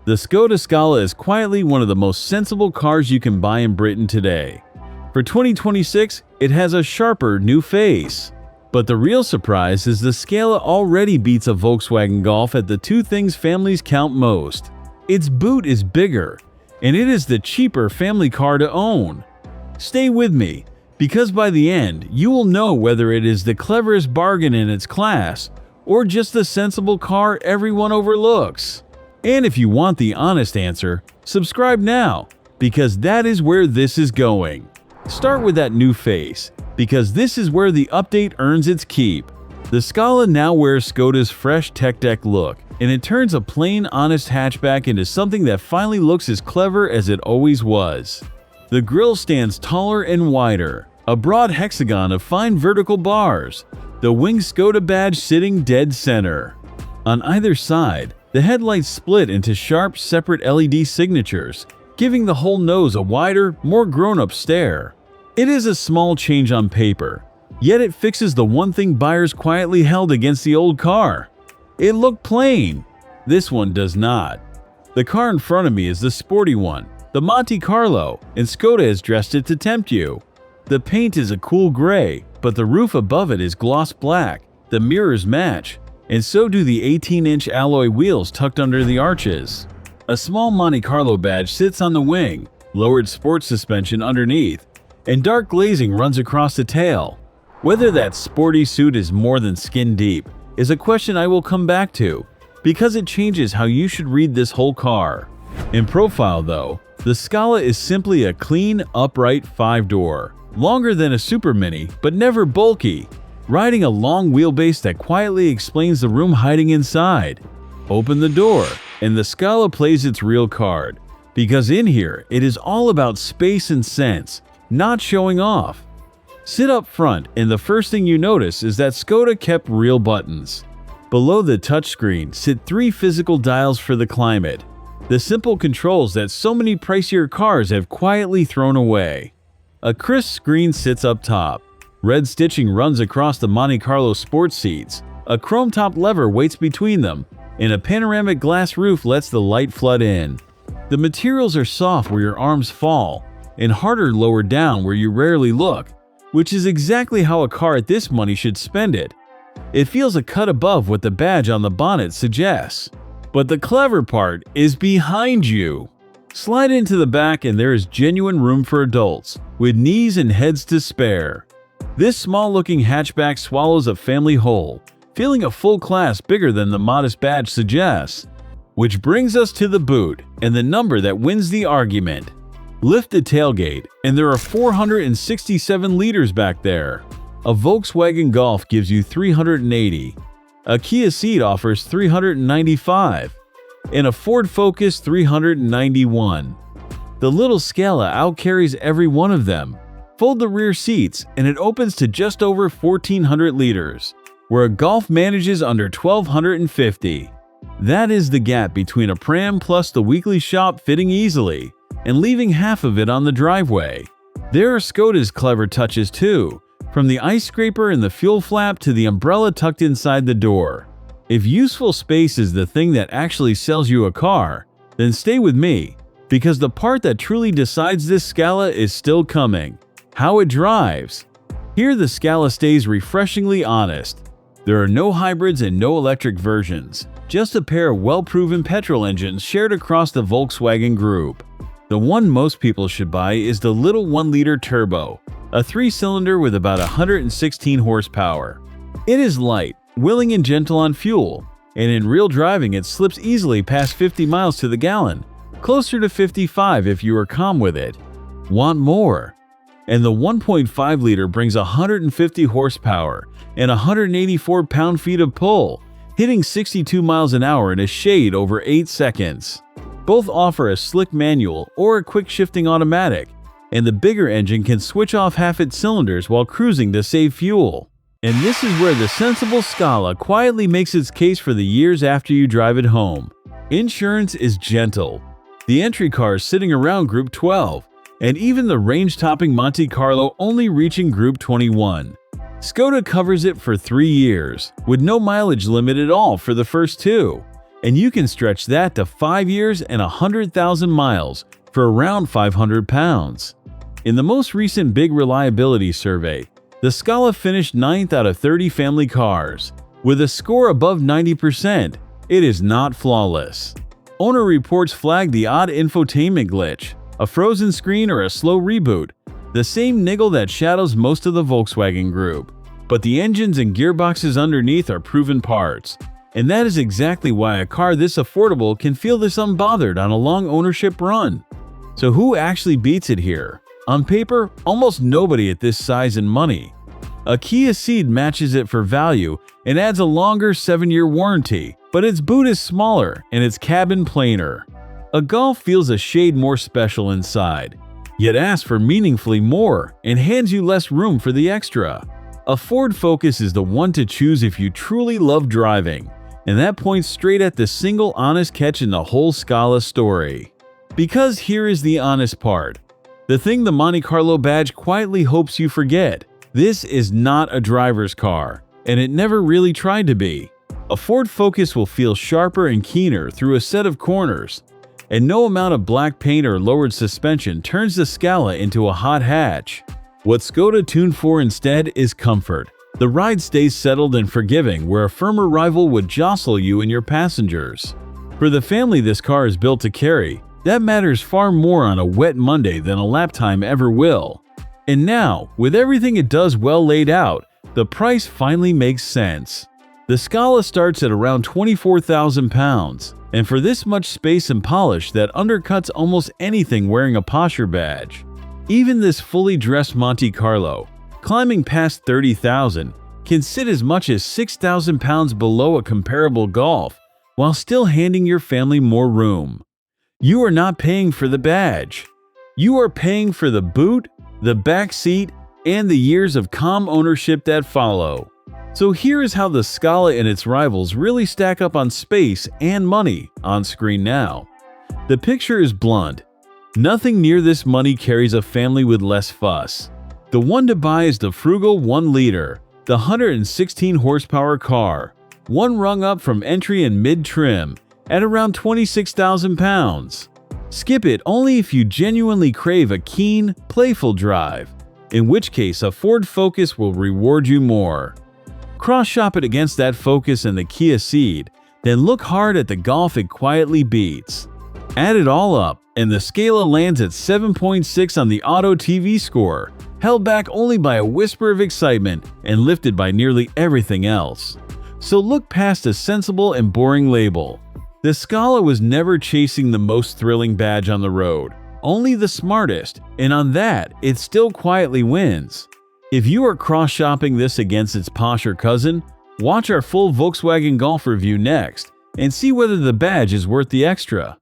The Skoda Scala is quietly one of the most sensible cars you can buy in Britain today. For 2026, it has a sharper new face. But the real surprise is the Scala already beats a Volkswagen Golf at the two things families count most. Its boot is bigger, and it is the cheaper family car to own. Stay with me, because by the end, you will know whether it is the cleverest bargain in its class, or just the sensible car everyone overlooks. And if you want the honest answer, subscribe now, because that is where this is going. Start with that new face, because this is where the update earns its keep. The Scala now wears Skoda's fresh tech deck look, and it turns a plain, honest hatchback into something that finally looks as clever as it always was. The grille stands taller and wider, a broad hexagon of fine vertical bars, the wing Skoda badge sitting dead center. On either side, the headlights split into sharp, separate LED signatures, giving the whole nose a wider, more grown-up stare. It is a small change on paper, yet it fixes the one thing buyers quietly held against the old car. It looked plain. This one does not. The car in front of me is the sporty one, the Monte Carlo, and Skoda has dressed it to tempt you. The paint is a cool gray, but the roof above it is gloss black, the mirrors match, and so do the 18-inch alloy wheels tucked under the arches. A small Monte Carlo badge sits on the wing, lowered sports suspension underneath, and dark glazing runs across the tail. Whether that sporty suit is more than skin deep is a question I will come back to, because it changes how you should read this whole car. In profile though, the Scala is simply a clean, upright 5-door, longer than a Super Mini but never bulky, riding a long wheelbase that quietly explains the room hiding inside. Open the door, and the Scala plays its real card, because in here it is all about space and sense, not showing off. Sit up front, and the first thing you notice is that Skoda kept real buttons. Below the touchscreen sit 3 physical dials for the climate, the simple controls that so many pricier cars have quietly thrown away. A crisp screen sits up top. Red stitching runs across the Monte Carlo sports seats, a chrome-topped lever waits between them, and a panoramic glass roof lets the light flood in. The materials are soft where your arms fall, and harder lower down where you rarely look, which is exactly how a car at this money should spend it. It feels a cut above what the badge on the bonnet suggests. But the clever part is behind you. Slide into the back and there is genuine room for adults, with knees and heads to spare. This small-looking hatchback swallows a family whole, feeling a full class bigger than the modest badge suggests. Which brings us to the boot, and the number that wins the argument. Lift the tailgate, and there are 467 liters back there. A Volkswagen Golf gives you 380. A Kia Ceed offers 395. And a Ford Focus 391. The little Scala outcarries every one of them. Fold the rear seats, and it opens to just over 1,400 liters, where a Golf manages under 1,250. That is the gap between a pram plus the weekly shop fitting easily, and leaving half of it on the driveway. There are Skoda's clever touches too, from the ice scraper in the fuel flap to the umbrella tucked inside the door. If useful space is the thing that actually sells you a car, then stay with me, because the part that truly decides this Scala is still coming. How it drives. Here the Scala stays refreshingly honest. There are no hybrids and no electric versions, just a pair of well-proven petrol engines shared across the Volkswagen group. The one most people should buy is the little 1-liter turbo, a 3-cylinder with about 116 horsepower. It is light, willing and gentle on fuel, and in real driving it slips easily past 50 miles to the gallon, closer to 55 if you are calm with it. Want more? And the 1.5-liter brings 150 horsepower and 184 pound-feet of pull, hitting 62 miles an hour in a shade over 8 seconds. Both offer a slick manual or a quick shifting automatic, and the bigger engine can switch off half its cylinders while cruising to save fuel. And this is where the sensible Scala quietly makes its case for the years after you drive it home. Insurance is gentle. The entry car is sitting around Group 12, and even the range-topping Monte Carlo only reaching Group 21. Skoda covers it for 3 years, with no mileage limit at all for the first 2. and you can stretch that to 5 years and 100,000 miles for around 500 pounds. In the most recent big reliability survey, the Scala finished 9th out of 30 family cars. With a score above 90%, it is not flawless. Owner reports flagged the odd infotainment glitch, a frozen screen or a slow reboot, the same niggle that shadows most of the Volkswagen group. But the engines and gearboxes underneath are proven parts, and that is exactly why a car this affordable can feel this unbothered on a long ownership run. So who actually beats it here? On paper, almost nobody at this size and money. A Kia Ceed matches it for value and adds a longer 7-year warranty, but its boot is smaller and its cabin plainer. A Golf feels a shade more special inside, yet asks for meaningfully more and hands you less room for the extra. A Ford Focus is the one to choose if you truly love driving, and that points straight at the single honest catch in the whole Scala story. Because here is the honest part. The thing the Monte Carlo badge quietly hopes you forget. This is not a driver's car, and it never really tried to be. A Ford Focus will feel sharper and keener through a set of corners, and no amount of black paint or lowered suspension turns the Scala into a hot hatch. What Skoda tuned for instead is comfort. The ride stays settled and forgiving where a firmer rival would jostle you and your passengers. For the family this car is built to carry, that matters far more on a wet Monday than a lap time ever will. And now, with everything it does well laid out, the price finally makes sense. The Scala starts at around 24,000 pounds, and for this much space and polish that undercuts almost anything wearing a posher badge. Even this fully dressed Monte Carlo, climbing past 30,000, can sit as much as 6,000 pounds below a comparable Golf, while still handing your family more room. You are not paying for the badge. You are paying for the boot, the back seat, and the years of calm ownership that follow. So here is how the Scala and its rivals really stack up on space and money on screen now. The picture is blunt. Nothing near this money carries a family with less fuss. The one to buy is the frugal 1 liter, the 116 horsepower car, one rung up from entry and mid-trim, at around 26,000 pounds. Skip it only if you genuinely crave a keen, playful drive, in which case a Ford Focus will reward you more. Cross-shop it against that Focus and the Kia Ceed, then look hard at the Golf it quietly beats. Add it all up, and the Scala lands at 7.6 on the Auto TV score, held back only by a whisper of excitement and lifted by nearly everything else. So look past a sensible and boring label. The Scala was never chasing the most thrilling badge on the road, only the smartest, and on that, it still quietly wins. If you are cross-shopping this against its posher cousin, watch our full Volkswagen Golf review next and see whether the badge is worth the extra.